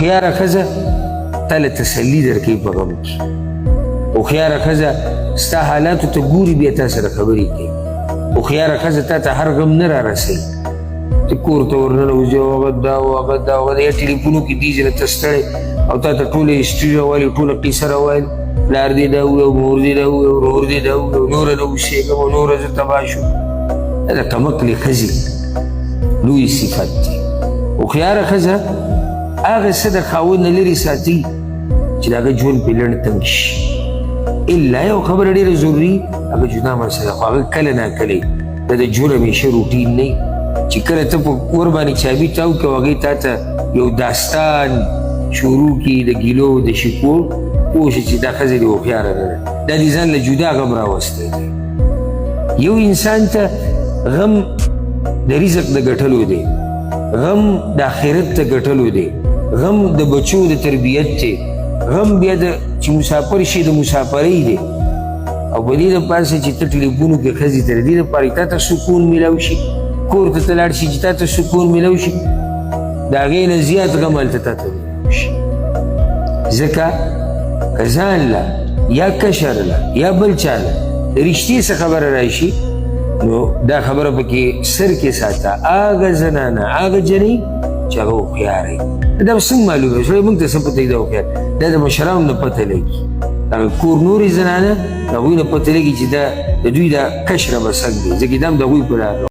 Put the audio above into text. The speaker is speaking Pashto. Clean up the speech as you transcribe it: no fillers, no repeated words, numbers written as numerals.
هوښیاره ښځه تاله تسلي درکوي په غم کې. هوښیاره ښځه ستا حالاتو ته ګوري بیا تا سره خبرې کوي. هوښیاره ښځه تا ته هر غم نه رارسوي. ته کور ته ورننوځې او هغه دا او هغه دا او هغه یا ټلیفونو کې دي چې ته ستړی او تا ته ټوله هسټري راوایي ټوله قیصه راوایل پلار دې دا وویل مور دې دا وویل ورور دې دا وویل نوره نه اوسېږم او نوره زه تباه شوم. دا د کمقلې ښځې لوی صفت دی. هوښیاره ښځه هغه څه د خاوند نه لرې ساتي چې د هغه ژوند پرې لنډ تنګ شي. الا یو خبره ډېره ضروري هغه جدا مسله خو هغه کله ناکله دا د ژوند همیشه روټین نه چې کله ته په کور باندې چابي تاو کړې او هغې تا ته یو داستان شروع کړي د ګیلو د شکو پوه شي چې دا ښځه دې هوښیاره نه ده. دا دې ځان له جدا غم راوستی دی. یو انسان ته غم د رزق د ګټلو دی، غم د آخرت ته ګټلو دی، غم د بچو د تربیت دی، غم بیا د چې مسافر شي د مسافرۍ دی. او په دې دپاره چې ته ټلیفونو کې ښځې ته د دې دپاره تا ته سکون میلاو شي، کور ته ته لاړ شي چې تا ته سکون میلاو شي، د هغې نه زیات غم هلته تا ته میلاو شي. ځکه که ځان له یا کشر له یا بل چا له د رښتې څه خبره راشي نو دا خبره پکې سر کې ساته هغه زنانه هغه جنۍ چې هغه هوښیاره وي. دا به څنګه معلومه وي؟ سړی موږ ته څه پته وي دا هوښیار دا د مشرانو نه پته لګي. هغه کور نورې زنانه د هغوی نه پته لګي چې دا د دوی دا کشره به څنګه دی ځکه دا هم د هغوی په لار